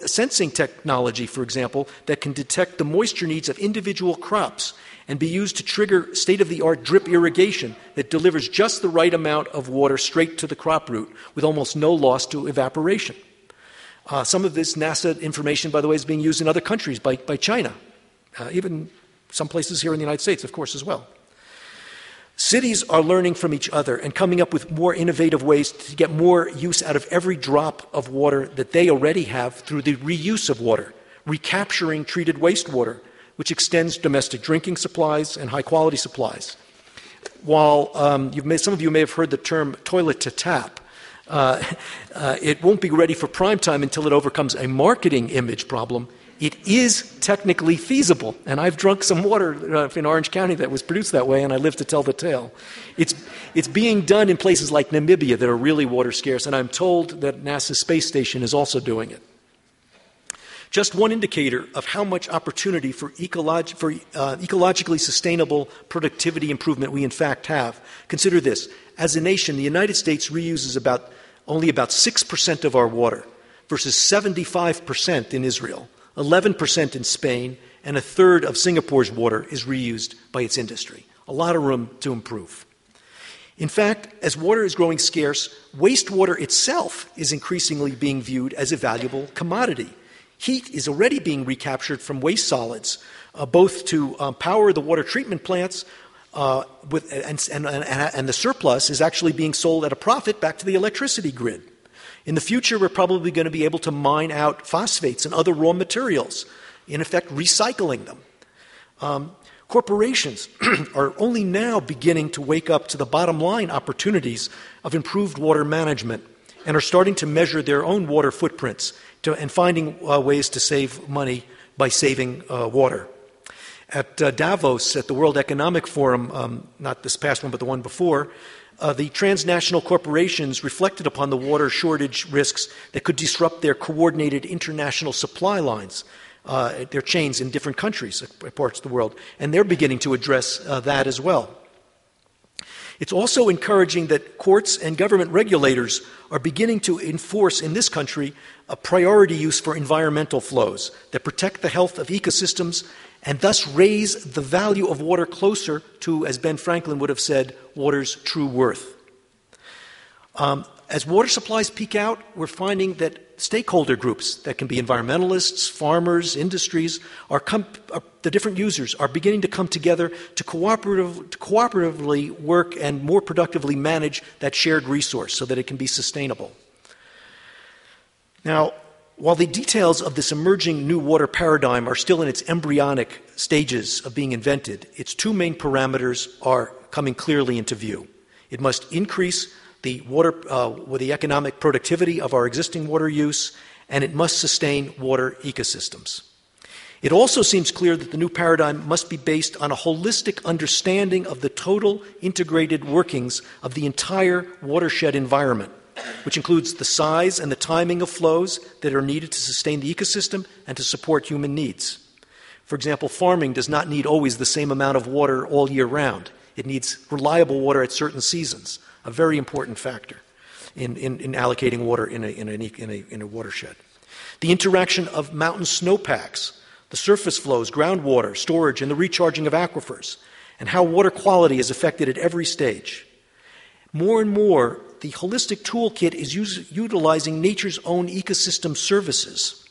sensing technology, for example, that can detect the moisture needs of individual crops and be used to trigger state-of-the-art drip irrigation that delivers just the right amount of water straight to the crop root with almost no loss to evaporation. Some of this NASA information, by the way, is being used in other countries by China, even some places here in the United States, of course, as well. Cities are learning from each other and coming up with more innovative ways to get more use out of every drop of water that they already have through the reuse of water, recapturing treated wastewater, which extends domestic drinking supplies and high-quality supplies. While some of you may have heard the term toilet to tap, it won't be ready for prime time until it overcomes a marketing image problem. It is technically feasible, and I've drunk some water in Orange County that was produced that way, and I live to tell the tale. It's being done in places like Namibia that are really water scarce, and I'm told that NASA's space station is also doing it. Just one indicator of how much opportunity for ecologically sustainable productivity improvement we in fact have. Consider this. As a nation, the United States reuses only about 6% of our water versus 75% in Israel. 11% in Spain, and a third of Singapore's water is reused by its industry. A lot of room to improve. In fact, as water is growing scarce, wastewater itself is increasingly being viewed as a valuable commodity. Heat is already being recaptured from waste solids, both to power the water treatment plants, and the surplus is actually being sold at a profit back to the electricity grid. In the future, we're probably going to be able to mine out phosphates and other raw materials, in effect recycling them. Corporations are only now beginning to wake up to the bottom line opportunities of improved water management and are starting to measure their own water footprints and finding ways to save money by saving water. At Davos, at the World Economic Forum, not this past one but the one before, the transnational corporations reflected upon the water shortage risks that could disrupt their coordinated international supply lines, their chains in different countries, parts of the world, and they're beginning to address that as well. It's also encouraging that courts and government regulators are beginning to enforce in this country a priority use for environmental flows that protect the health of ecosystems and thus raise the value of water closer to, as Ben Franklin would have said, water's true worth. As water supplies peak out, we're finding that stakeholder groups, that can be environmentalists, farmers, industries, the different users are beginning to come together to cooperatively work and more productively manage that shared resource so that it can be sustainable. Now, while the details of this emerging new water paradigm are still in its embryonic stages of being invented, its two main parameters are coming clearly into view. It must increase the economic productivity of our existing water use, and it must sustain water ecosystems. It also seems clear that the new paradigm must be based on a holistic understanding of the total integrated workings of the entire watershed environment, which includes the size and the timing of flows that are needed to sustain the ecosystem and to support human needs. For example, farming does not need always the same amount of water all year round. It needs reliable water at certain seasons, a very important factor in allocating water in a watershed. The interaction of mountain snowpacks, the surface flows, groundwater, storage, and the recharging of aquifers, and how water quality is affected at every stage. More and more, the holistic toolkit is utilizing nature's own ecosystem services.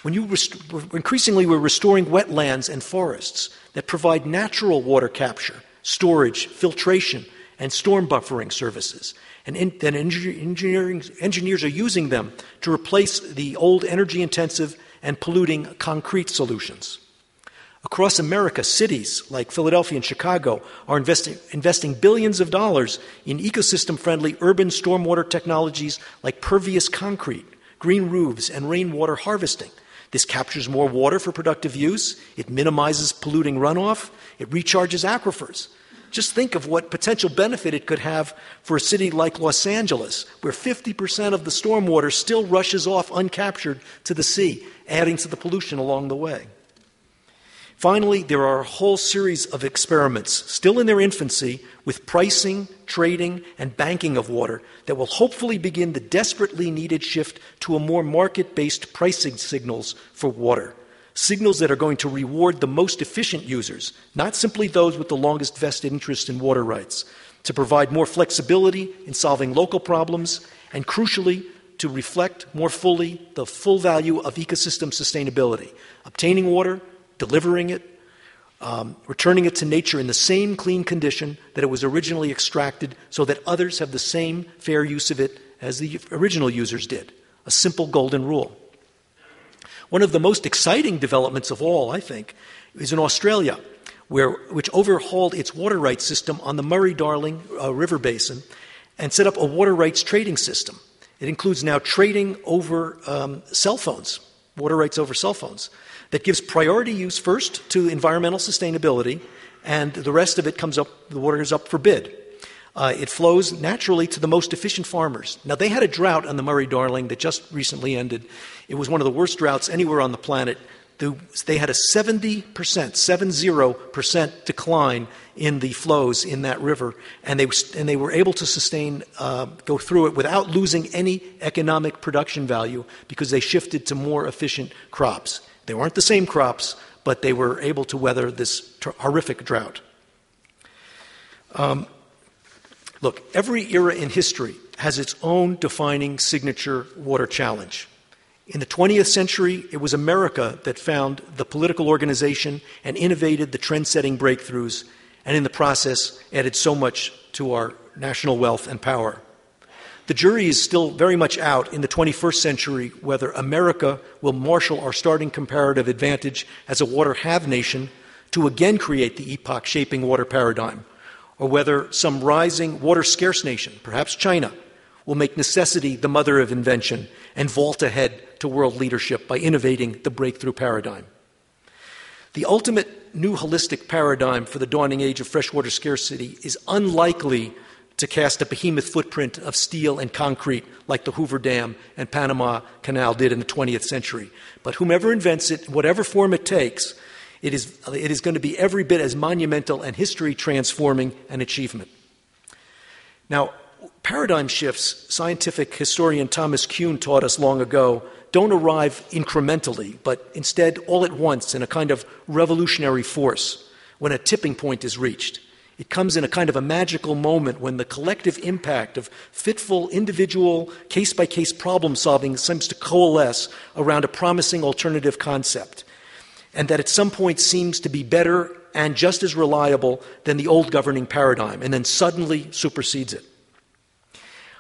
Increasingly, we're restoring wetlands and forests that provide natural water capture, storage, filtration, and storm buffering services. And engineers are using them to replace the old energy-intensive and polluting concrete solutions. Across America, cities like Philadelphia and Chicago are investing billions of dollars in ecosystem-friendly urban stormwater technologies like pervious concrete, green roofs, and rainwater harvesting. This captures more water for productive use, it minimizes polluting runoff, it recharges aquifers. Just think of what potential benefit it could have for a city like Los Angeles, where 50% of the stormwater still rushes off uncaptured to the sea, adding to the pollution along the way. Finally, there are a whole series of experiments, still in their infancy, with pricing, trading, and banking of water that will hopefully begin the desperately needed shift to a more market-based pricing signals for water. Signals that are going to reward the most efficient users, not simply those with the longest vested interest in water rights, to provide more flexibility in solving local problems, and crucially, to reflect more fully the full value of ecosystem sustainability, obtaining water, delivering it, returning it to nature in the same clean condition that it was originally extracted so that others have the same fair use of it as the original users did. A simple golden rule. One of the most exciting developments of all, I think, is in Australia, which overhauled its water rights system on the Murray-Darling River Basin and set up a water rights trading system. It includes now trading over cell phones, water rights over cell phones, that gives priority use first to environmental sustainability, and the rest of it the water is up for bid. It flows naturally to the most efficient farmers. Now, they had a drought on the Murray-Darling that just recently ended. It was one of the worst droughts anywhere on the planet. They had a 70% decline in the flows in that river, and they were able to go through it without losing any economic production value because they shifted to more efficient crops. They weren't the same crops, but they were able to weather this horrific drought. Look, every era in history has its own defining signature water challenge. In the 20th century, it was America that found the political organization and innovated the trend-setting breakthroughs, and in the process added so much to our national wealth and power. The jury is still very much out in the 21st century whether America will marshal our starting comparative advantage as a water have nation to again create the epoch-shaping water paradigm, or whether some rising water-scarce nation, perhaps China, will make necessity the mother of invention and vault ahead to world leadership by innovating the breakthrough paradigm. The ultimate new holistic paradigm for the dawning age of freshwater scarcity is unlikely to cast a behemoth footprint of steel and concrete like the Hoover Dam and Panama Canal did in the 20th century. But whomever invents it, whatever form it takes, it is going to be every bit as monumental and history-transforming an achievement. Now, paradigm shifts, scientific historian Thomas Kuhn taught us long ago, don't arrive incrementally, but instead all at once in a kind of revolutionary force when a tipping point is reached. It comes in a kind of a magical moment when the collective impact of fitful, individual, case-by-case problem-solving seems to coalesce around a promising alternative concept, and that at some point seems to be better and just as reliable than the old governing paradigm, and then suddenly supersedes it.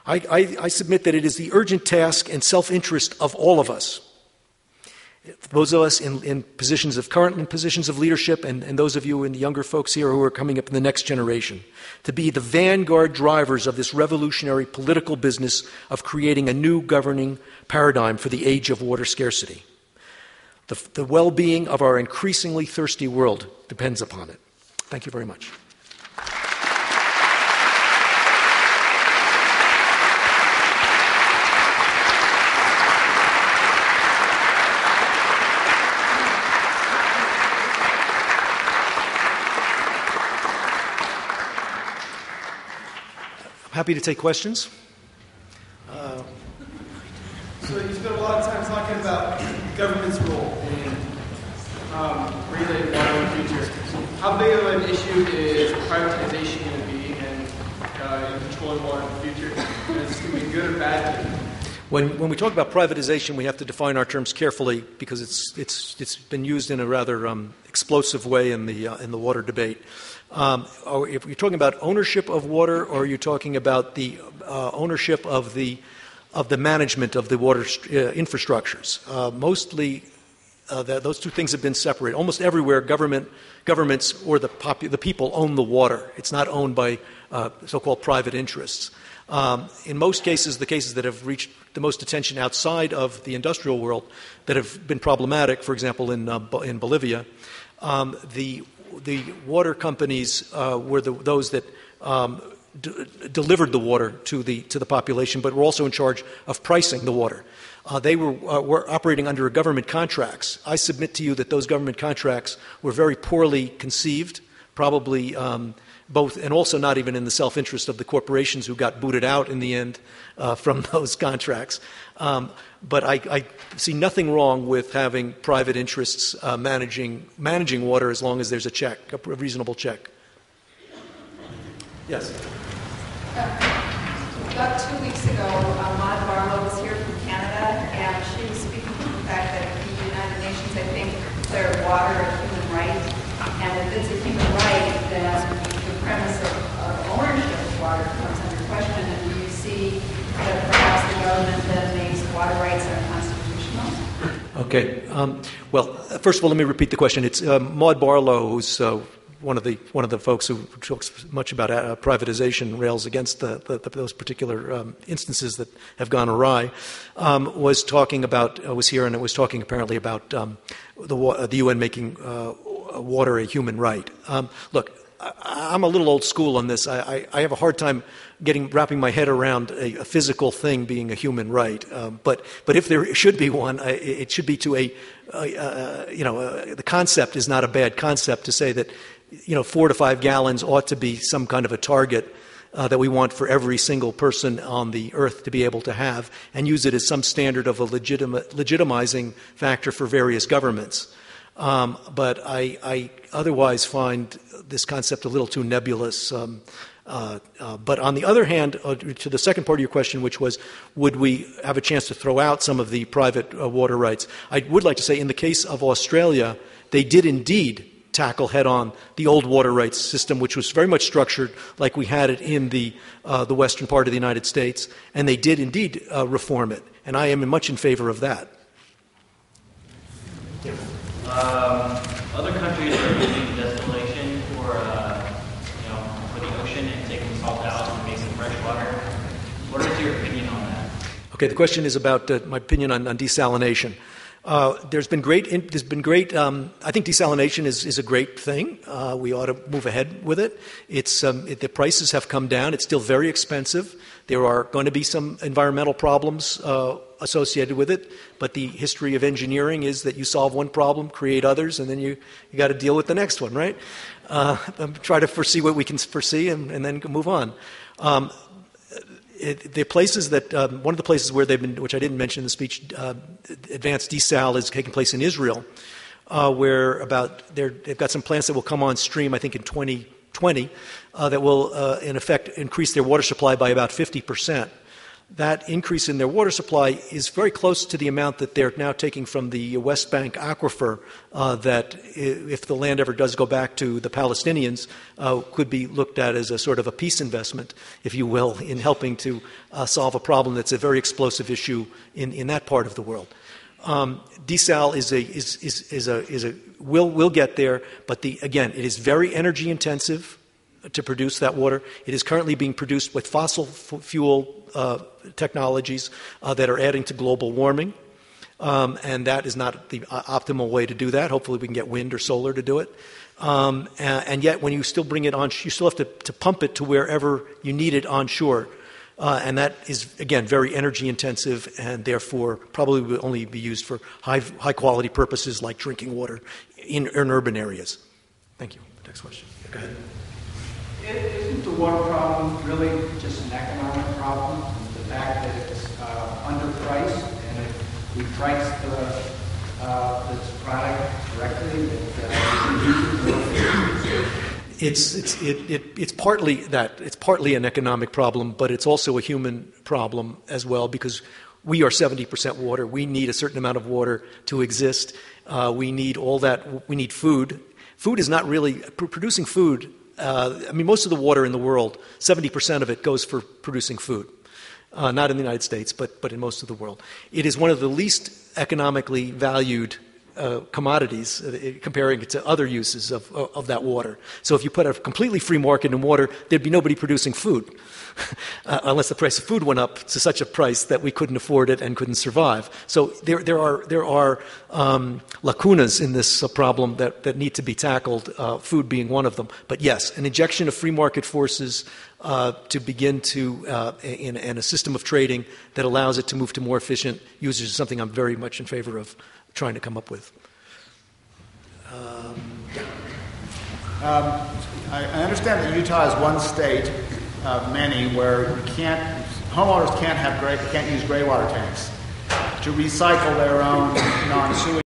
I submit that it is the urgent task and self-interest of all of us, those of us in positions of leadership and those of you and the younger folks here who are coming up in the next generation, to be the vanguard drivers of this revolutionary political business of creating a new governing paradigm for the age of water scarcity. The well-being of our increasingly thirsty world depends upon it. Thank you very much. Happy to take questions. So you spent a lot of time talking about government's role in regulating water in the future. How big of an issue is privatization going to be in controlling water in the future? And is this going to be good or bad? When we talk about privatization, we have to define our terms carefully because it's been used in a rather explosive way in the water debate. Or if you're talking about ownership of water, or are you talking about the ownership of the management of the water infrastructures? Mostly, those two things have been separated. Almost everywhere, governments or the people own the water. It's not owned by so-called private interests. In most cases, the cases that have reached the most attention outside of the industrial world that have been problematic, for example, in Bolivia, the water companies were those that delivered the water to the population, but were also in charge of pricing the water. They were operating under government contracts. I submit to you that those government contracts were very poorly conceived, probably both, and also not even in the self-interest of the corporations who got booted out in the end from those contracts. But I see nothing wrong with having private interests managing water as long as there's a reasonable check. Yes. About 2 weeks ago, Maud Barlow was here from Canada, and she was speaking to the fact that the United Nations, I think, declared water a human right. And if it's a human right, then the premise of ownership of water comes under question. And do you see that perhaps the government then makes water rights unconstitutional? Okay. Well, first of all, let me repeat the question. It's Maud Barlow, who's one of the folks who talks much about privatization, rails against those particular instances that have gone awry, was here and was talking apparently about the UN making water a human right. Look, I'm a little old school on this. I have a hard time wrapping my head around a physical thing being a human right. But if there should be one, it should be to the concept is not a bad concept to say that 4 to 5 gallons ought to be some kind of a target that we want for every single person on the earth to be able to have, and use it as some standard of a legitimizing factor for various governments. But I otherwise find this concept a little too nebulous. But on the other hand, to the second part of your question, which was, would we have a chance to throw out some of the private water rights? I would like to say in the case of Australia, they did indeed tackle head-on the old water rights system, which was very much structured like we had it in the western part of the United States, and they did indeed reform it. And I am much in favor of that. Other countries are using distillation for the ocean and taking salt out and making fresh water. What is your opinion on that? Okay, the question is about my opinion on desalination. There's been great. I think desalination is a great thing. We ought to move ahead with it. The prices have come down. It's still very expensive. There are going to be some environmental problems associated with it. But the history of engineering is that you solve one problem, create others, and then you got to deal with the next one, right? Try to foresee what we can foresee, and then move on. The places that one of the places where they've been, which I didn't mention in the speech, advanced desal is taking place in Israel, where they've got some plants that will come on stream, I think in 2020, that will in effect increase their water supply by about 50%. That increase in their water supply is very close to the amount that they're now taking from the West Bank aquifer that, if the land ever does go back to the Palestinians, could be looked at as a sort of a peace investment, if you will, in helping to solve a problem that's a very explosive issue in that part of the world. Desal will get there, but again, it is very energy intensive to produce that water. It is currently being produced with fossil fuel technologies that are adding to global warming, and that is not the optimal way to do that. Hopefully we can get wind or solar to do it. And yet when you still bring it on, you still have to pump it to wherever you need it onshore. And that is, again, very energy intensive, and therefore probably will only be used for high quality purposes like drinking water in urban areas. Thank you. Next question. Go ahead. Isn't the water problem really just an economic problem? The fact that it's underpriced, and if we price this product correctly, it's partly that. It's partly an economic problem, but it's also a human problem as well, because we are 70% water. We need a certain amount of water to exist. We need all that. We need food. Food is not really producing food. Most of the water in the world, 70% of it goes for producing food. Not in the United States, but in most of the world. It is one of the least economically valued commodities, comparing it to other uses of that water. So if you put a completely free market in water, there'd be nobody producing food, unless the price of food went up to such a price that we couldn't afford it and couldn't survive. So there are lacunas in this problem that need to be tackled, food being one of them. But yes, an injection of free market forces to begin to, in a system of trading that allows it to move to more efficient users is something I'm very much in favor of trying to come up with. I understand that Utah is one state of many where homeowners can't use gray water tanks to recycle their own non-sewage